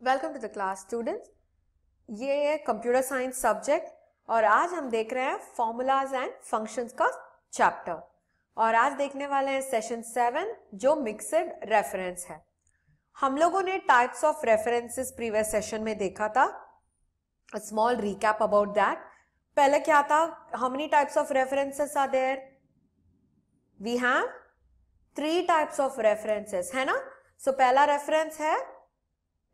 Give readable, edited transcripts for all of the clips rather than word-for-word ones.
Welcome to the class students. ये है computer science subject और आज हम देख रहे हैं फॉर्मूलाज एंड फंक्शंस का चैप्टर। और आज देखने वाले हैं सेशन 7 जो मिक्सड रेफरेंस है। हम लोगों ने types of references previous session में देखा था। A small recap about that. पहले क्या था, how many types of references are there? We have 3 types of references, है ना। सो पहला रेफरेंस है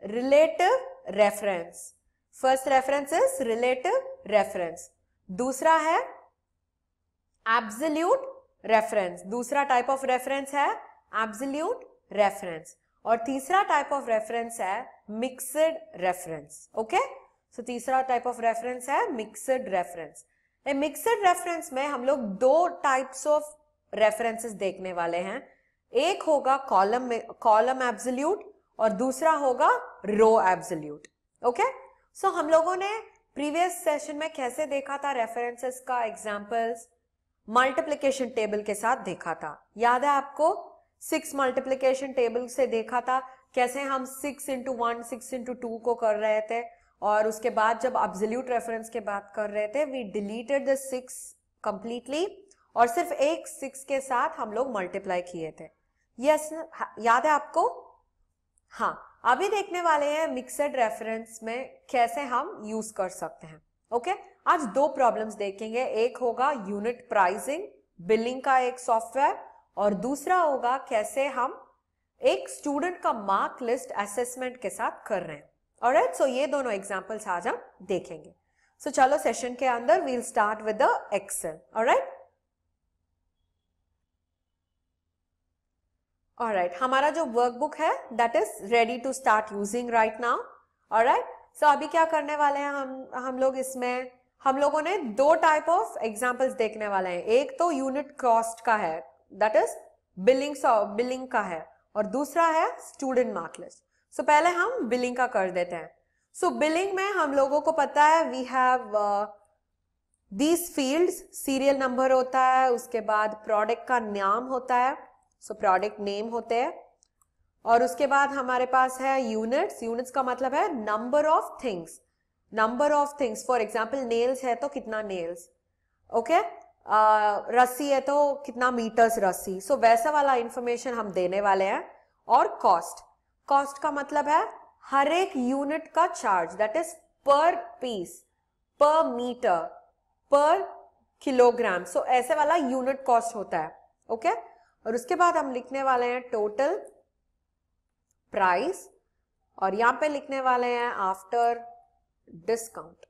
relative reference. First reference is relative reference. दूसरा है एब्सोल्यूट रेफरेंस। दूसरा टाइप ऑफ रेफरेंस है एब्सोल्यूट रेफरेंस। और तीसरा टाइप ऑफ रेफरेंस है मिक्सड रेफरेंस। ओके, सो तीसरा टाइप ऑफ रेफरेंस है मिक्सड रेफरेंस। ए मिक्सड रेफरेंस में हम लोग 2 टाइप्स ऑफ रेफरेंसेस देखने वाले हैं। एक होगा कॉलम एब्सोल्यूट और दूसरा होगा रो एब्सोल्यूट। ओके, सो हम लोगों ने प्रीवियस सेशन में कैसे देखा था रेफरेंसेस का एग्जांपल्स? मल्टीप्लिकेशन टेबल के साथ देखा था, याद है आपको? 6 मल्टीप्लिकेशन टेबल से देखा था कैसे हम 6 into 1 6 into 2 को कर रहे थे। और उसके बाद जब एब्सोल्यूट रेफरेंस के बात कर रहे थे, वी डिलीटेड द 6 कंप्लीटली और सिर्फ एक 6 के साथ हम लोग मल्टीप्लाई किए थे। यस, याद है आपको? हाँ, अभी देखने वाले हैं मिक्सड रेफरेंस में कैसे हम यूज कर सकते हैं। ओके, आज 2 प्रॉब्लम्स देखेंगे। एक होगा यूनिट प्राइसिंग, बिलिंग का एक सॉफ्टवेयर, और दूसरा होगा कैसे हम एक स्टूडेंट का मार्क लिस्ट असेसमेंट के साथ कर रहे हैं। ऑलराइट, सो ये दोनों एग्जांपल्स आज हम देखेंगे। सो चलो सेशन के अंदर we'll start with the excel. Alright, alright, हमारा जो वर्कबुक है that is ready to start using right now. Alright, so अभी क्या करने वाले हैं हम लोग इसमें, हम लोगों ने 2 टाइप ऑफ एग्जांपल्स देखने वाले हैं। एक तो यूनिट कॉस्ट का है, दैट इज बिलिंग का है, और दूसरा है स्टूडेंट मार्क लिस्ट। सो पहले हम बिलिंग का कर देते हैं। सो बिलिंग में हम लोगों को पता है we have these fields, serial number होता है, उसके बाद प्रोडक्ट का नाम होता है, सो प्रोडक्ट नेम होते हैं, और उसके बाद हमारे पास है यूनिट्स। यूनिट्स का मतलब है number of things, number of things. For example nails है तो कितना नेल्स, ओके, रस्सी है तो कितना मीटर्स रस्सी। सो वैसा वाला इंफॉर्मेशन हम देने वाले हैं। और कॉस्ट, कॉस्ट का मतलब है हर एक यूनिट का चार्ज, दैट इज पर पीस, पर मीटर, पर किलोग्राम। सो ऐसे वाला यूनिट कॉस्ट होता है। ओके, और उसके बाद हम लिखने वाले हैं टोटल प्राइस, और यहां पे लिखने वाले हैं आफ्टर डिस्काउंट।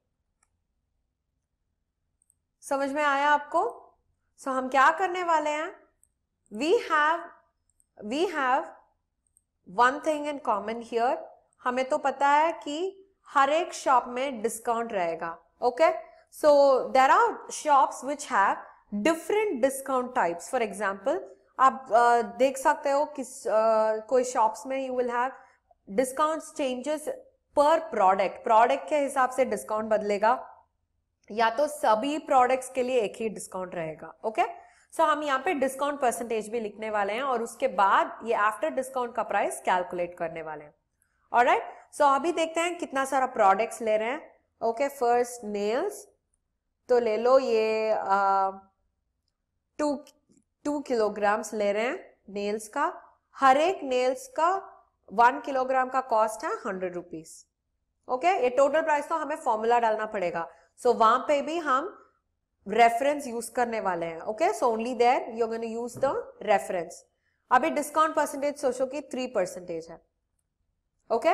समझ में आया आपको? सो हम क्या करने वाले हैं, we have one thing in common here. हमें तो पता है कि हर एक शॉप में डिस्काउंट रहेगा। Okay, so there are shops which have different discount types. For example आप देख सकते हो कि कोई शॉप्स में you will have discount changes पर प्रोडक्ट, प्रोडक्ट के हिसाब से डिस्काउंट बदलेगा, या तो सभी प्रोडक्ट्स के लिए एक ही डिस्काउंट रहेगा। ओके, सो हम यहाँ पे डिस्काउंट परसेंटेज भी लिखने वाले हैं, और उसके बाद ये आफ्टर डिस्काउंट का प्राइस कैलकुलेट करने वाले हैं। ऑलराइट, सो अभी देखते हैं कितना सारा प्रोडक्ट्स ले रहे हैं। ओके, फर्स्ट नेल्स, तो ले लो ये 2 किलोग्राम्स ले रहे हैं नेल्स का। हर एक नेल्स का 1 किलोग्राम का कॉस्ट है 100 रुपीज। ओके, ये टोटल प्राइस तो हमें फॉर्मूला डालना पड़ेगा, सो वहां पे भी हम रेफरेंस यूज करने वाले हैं। Okay, so only there you are going to use the reference. अभी डिस्काउंट परसेंटेज सोचो कि 3% है। ओके,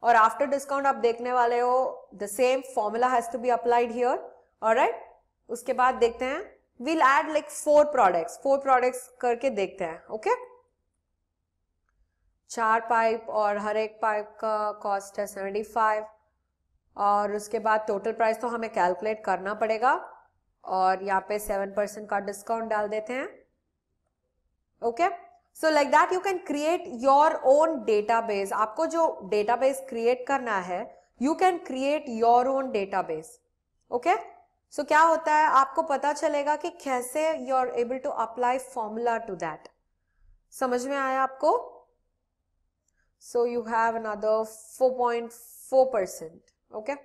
और आफ्टर डिस्काउंट आप देखने वाले हो the same formula has to be applied here. Alright, उसके बाद देखते हैं we'll add like 4 products करके देखते हैं। ओके, 4 पाइप और हर एक पाइप का कॉस्ट है 75, और उसके बाद टोटल प्राइस तो हमें कैलकुलेट करना पड़ेगा, और यहाँ पे 7% का डिस्काउंट डाल देते हैं। Okay, so like that you can create your own database. आपको जो डेटाबेस क्रिएट करना है, you can create your own database. Okay, so क्या होता है, आपको पता चलेगा कि कैसे you are able to apply formula to that. समझ में आया आपको? So you have another 4.4%. Okay.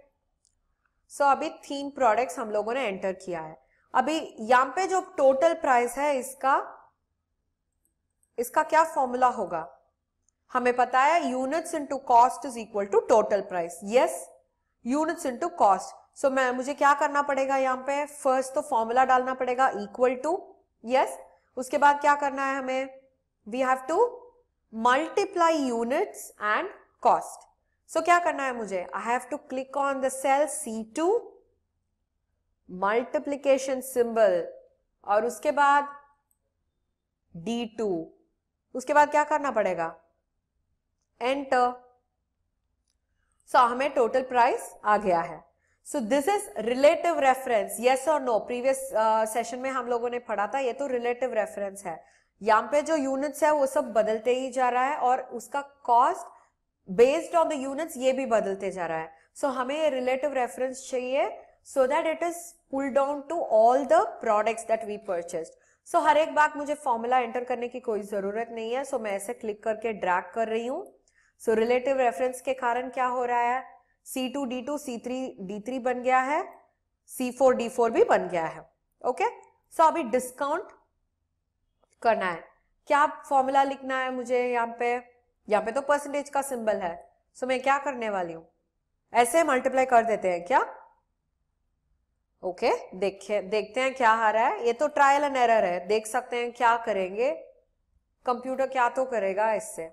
So अभी 3 प्रोडक्ट्स हम लोगों ने एंटर किया है. अभी यहाँ पे जो टोटल प्राइस है इसका क्या फॉर्मूला होगा? हमें पता है units into cost is equal to total price. Yes, units into cost. So मुझे क्या करना पड़ेगा यहाँ पे? फर्स्ट तो फॉर्मूला डालना पड़ेगा इक्वल टू. यस, उसके बाद क्या करना है हमें? We have to multiply units and cost. So क्या करना है मुझे? I have to click on the cell C2, multiplication symbol, और उसके बाद D2. उसके बाद क्या करना पड़ेगा? एंटर. सो हमें टोटल प्राइस आ गया है. So this is relative reference. Yes और नो? प्रीवियस सेशन में हम लोगों ने पढ़ा था, ये तो रिलेटिव रेफरेंस है. यहाँ पे जो यूनिट्स है वो सब बदलते ही जा रहा है और उसका cost based on the units ये भी बदलते जा रहा है. सो हमें ये रिलेटिव रेफरेंस चाहिए so that it is pulled down to all the products that we purchased. So हर एक बार मुझे फॉर्मूला एंटर करने की कोई जरूरत नहीं है. So मैं ऐसे क्लिक करके ड्रैग कर रही हूँ. So रिलेटिव रेफरेंस के कारण क्या हो रहा है? C2 D2 C3 D3 बन गया है, C4 D4 भी बन गया है. ओके. सो अभी डिस्काउंट करना है. क्या फॉर्मूला लिखना है मुझे? यहाँ पे तो परसेंटेज का सिंबल है. सो मैं क्या करने वाली हूँ? ऐसे मल्टीप्लाई कर देते हैं क्या? ओके, देखते हैं क्या आ रहा है. ये तो ट्रायल एंड एरर है, देख सकते हैं क्या करेंगे. कंप्यूटर क्या तो करेगा इससे.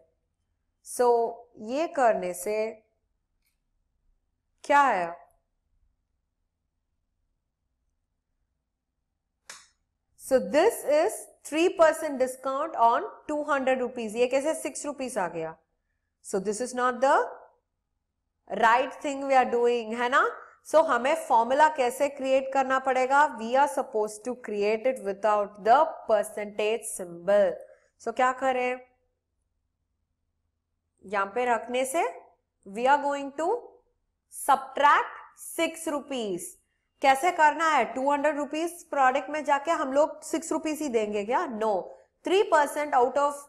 सो ये करने से क्या है? So this is 3% discount on 200 rupees. ये कैसे 6 रुपीज आ गया? So this is not the right thing we are doing, है ना? सो हमें फॉर्मूला कैसे क्रिएट करना पड़ेगा? We are suppose to create it without the percentage symbol. So क्या करें? यहां पे रखने से we are going to subtract 6 rupees. कैसे करना है? 200 रुपीज प्रोडक्ट में जाके हम लोग 6 रुपीज ही देंगे क्या? नो. 3% आउट ऑफ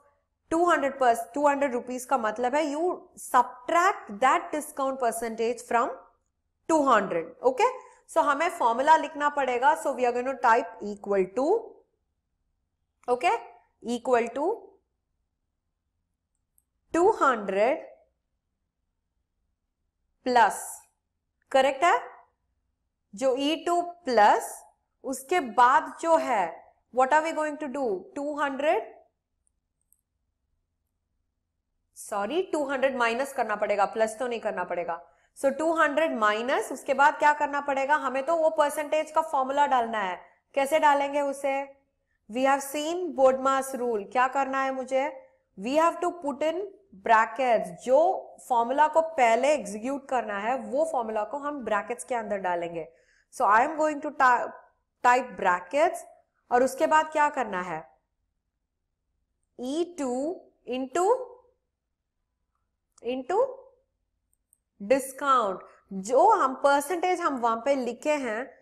200 रुपीज का मतलब है you subtract that discount percentage from 200. Okay. So हमें फॉर्मूला लिखना पड़ेगा. So we are going to type equal to, okay, equal to 200 plus, correct है? जो E2 प्लस उसके बाद जो है what are we going to do? 200 minus करना पड़ेगा, प्लस तो नहीं करना पड़ेगा. सो 200 माइनस, उसके बाद क्या करना पड़ेगा? हमें तो वो परसेंटेज का फॉर्मूला डालना है. कैसे डालेंगे उसे? We have seen BODMAS rule. क्या करना है मुझे? We have to put in brackets. जो फॉर्मूला को पहले एग्जीक्यूट करना है वो फॉर्मूला को हम ब्रैकेट्स के अंदर डालेंगे. So I am going to type brackets और उसके बाद क्या करना है? E2 into discount. जो हम परसेंटेज हम वहां पे लिखे हैं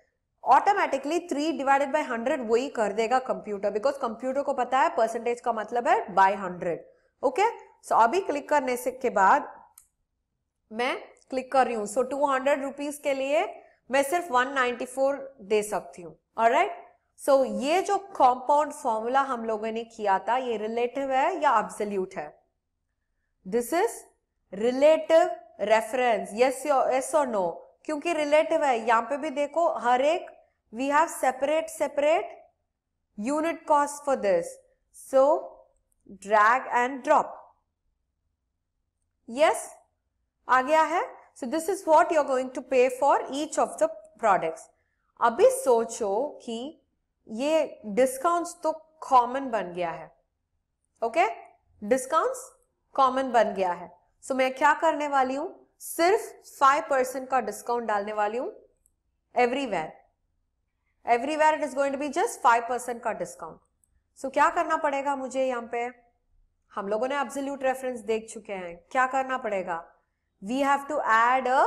ऑटोमेटिकली 3 डिवाइडेड बाय 100 वही कर देगा कंप्यूटर, बिकॉज कंप्यूटर को पता है परसेंटेज का मतलब है बाय 100. ओके. सो अभी क्लिक करने से के बाद मैं क्लिक कर रही हूं. सो 200 रुपीज के लिए मैं सिर्फ 194 दे सकती हूँ. ऑलराइट. सो ये जो कंपाउंड फॉर्मूला हम लोगों ने किया था ये रिलेटिव है या एब्सोल्यूट है? This is relative reference. Yes और नो? क्योंकि रिलेटिव है. यहां पे भी देखो हर एक we have separate unit cost for this. So drag and drop. Yes, आ गया है. So this is what you are going to pay for each of the products. अभी सोचो कि ये डिस्काउंट्स तो कॉमन बन गया है. ओके, डिस्काउंट्स कॉमन बन गया है. सो मैं क्या करने वाली हूं? सिर्फ 5% का डिस्काउंट डालने वाली हूं everywhere. It is going to be just 5% का डिस्काउंट. सो क्या करना पड़ेगा मुझे? यहां पे हम लोगों ने एब्सोल्यूट रेफरेंस देख चुके हैं. क्या करना पड़ेगा? We have to add a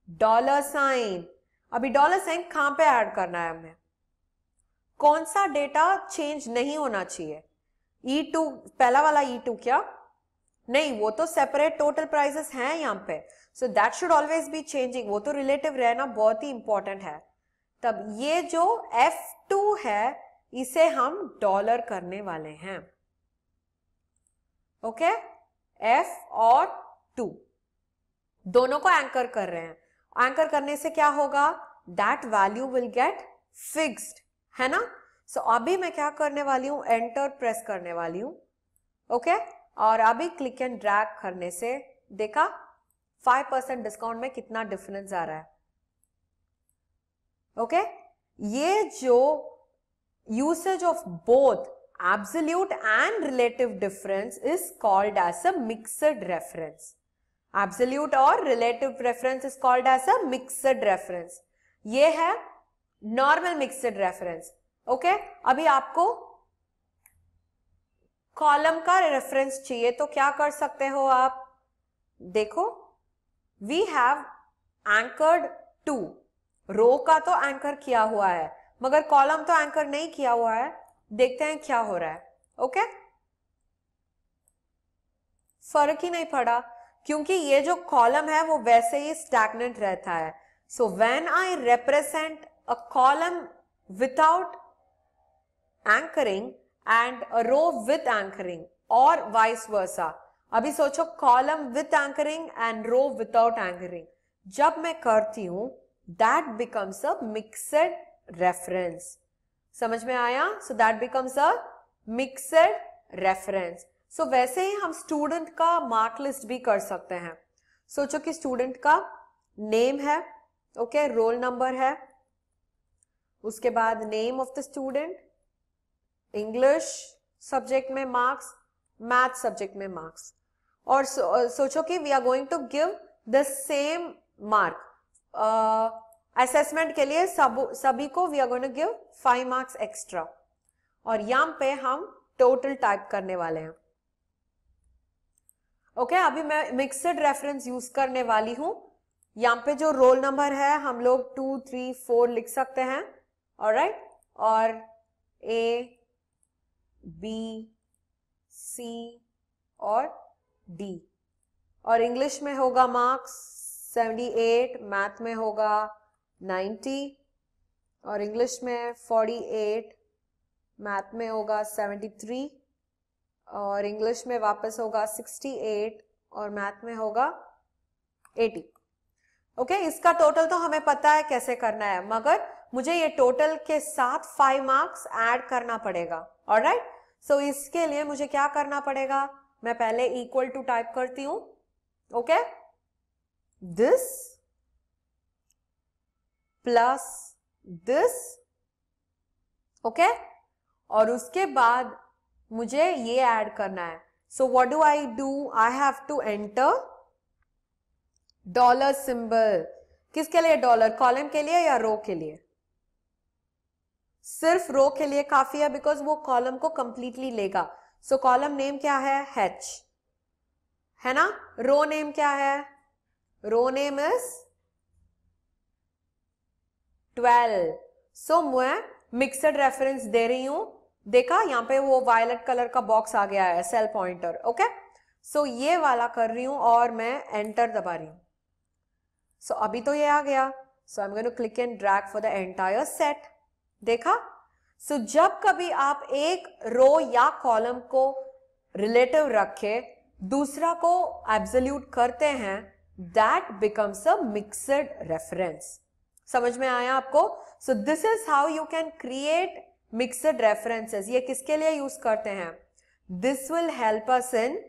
$. अभी $. कहां पे ऐड करना है हमें? कौन सा डेटा चेंज नहीं होना चाहिए? E2 पहला वाला E2 क्या? नहीं, वो तो सेपरेट टोटल प्राइसेस हैं यहाँ पे, so that should always be changing, वो तो रिलेटिव रहना बहुत ही इंपॉर्टेंट है। तब ये जो F2 है इसे हम डॉलर करने वाले हैं, ओके, F और 2 दोनों को एंकर कर रहे हैं। एंकर करने से क्या होगा, that value will get fixed, है ना। सो अभी मैं क्या करने वाली हूं, एंटर प्रेस करने वाली हूं, ओके, और अभी क्लिक एंड ड्रैग करने से देखा 5% डिस्काउंट में कितना डिफरेंस आ रहा है, ओके। ये जो usage of both absolute and relative difference is called as a mixed reference. Absolute और relative reference is called as a mixed reference. ये है नॉर्मल मिक्सड रेफरेंस, ओके। अभी आपको कॉलम का रेफरेंस चाहिए तो क्या कर सकते हो आप, देखो वी हैव एंकर्ड 2, रो का तो एंकर किया हुआ है मगर कॉलम तो एंकर नहीं किया हुआ है। देखते हैं क्या हो रहा है, ओके। फर्क ही नहीं पड़ा क्योंकि ये जो कॉलम है वो वैसे ही स्टैग्नेंट रहता है। So when I represent a column without anchoring and a row with anchoring और वाइस वर्सा, अभी सोचो column with anchoring and row without anchoring, जब मैं करती हूं that becomes a mixed reference. समझ में आया, so that becomes a mixed reference. So वैसे ही हम स्टूडेंट का मार्क लिस्ट भी कर सकते हैं। सोचो कि स्टूडेंट का नेम है, ओके, रोल नंबर है, उसके बाद name of the student, English subject में मार्क्स, मैथ सब्जेक्ट में मार्क्स, और सोचो कि we are going to give the same mark assessment के लिए सभी को we are going to give 5 marks extra, और यहां पे हम टोटल टाइप करने वाले हैं, ओके। अभी मैं मिक्सड रेफरेंस यूज करने वाली हूं। यहां पे जो रोल नंबर है हम लोग 2, 3, 4 लिख सकते हैं, ऑलराइट, और A, B, C और D, और इंग्लिश में होगा मार्क्स 78, मैथ में होगा 90, और इंग्लिश में 48, मैथ में होगा 73, और इंग्लिश में वापस होगा 68 और मैथ में होगा 80, ओके। इसका टोटल तो हमें पता है कैसे करना है, मगर मुझे ये टोटल के साथ 5 मार्क्स ऐड करना पड़ेगा, ऑलराइट। सो इसके लिए मुझे क्या करना पड़ेगा, मैं पहले इक्वल टू टाइप करती हूं, okay, this plus this, okay, और उसके बाद मुझे ये ऐड करना है। So what do I do, I have to enter dollar symbol. किसके लिए डॉलर, कॉलम के लिए या रो के लिए? सिर्फ रो के लिए काफी है बिकॉज वो कॉलम को कंप्लीटली लेगा। सो कॉलम नेम क्या है, H, है ना। रो नेम क्या है, रो नेम इज 12। सो मैं मिक्सड रेफरेंस दे रही हूं, देखा यहां पे वो वायलेट कलर का बॉक्स आ गया है, सेल पॉइंटर, ओके। सो ये वाला कर रही हूं और मैं एंटर दबा रही हूं। सो अभी तो ये आ गया, so I am going to click and drag for the entire set, देखा। सो जब कभी आप एक रो या कॉलम को रिलेटिव रखे दूसरा को एब्सोल्यूट करते हैं, that becomes a mixed reference. समझ में आया आपको? सो this is how you can create mixed references. ये किसके लिए यूज करते हैं? This will help us in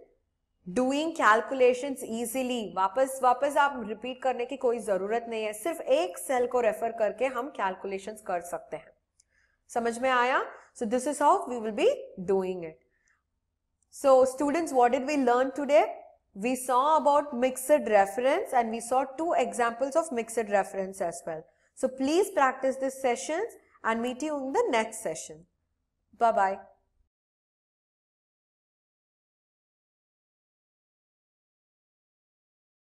doing calculations easily. वापस आप रिपीट करने की कोई जरूरत नहीं है, सिर्फ एक सेल को रेफर करके हम कैलकुलेशंस कर सकते हैं। समझ में आया? So this is how we will be doing it. So students, what did we learn today? We saw about mixed reference and we saw 2 examples of mixed reference as well. So please practice these sessions and meet you in the next session. Bye bye.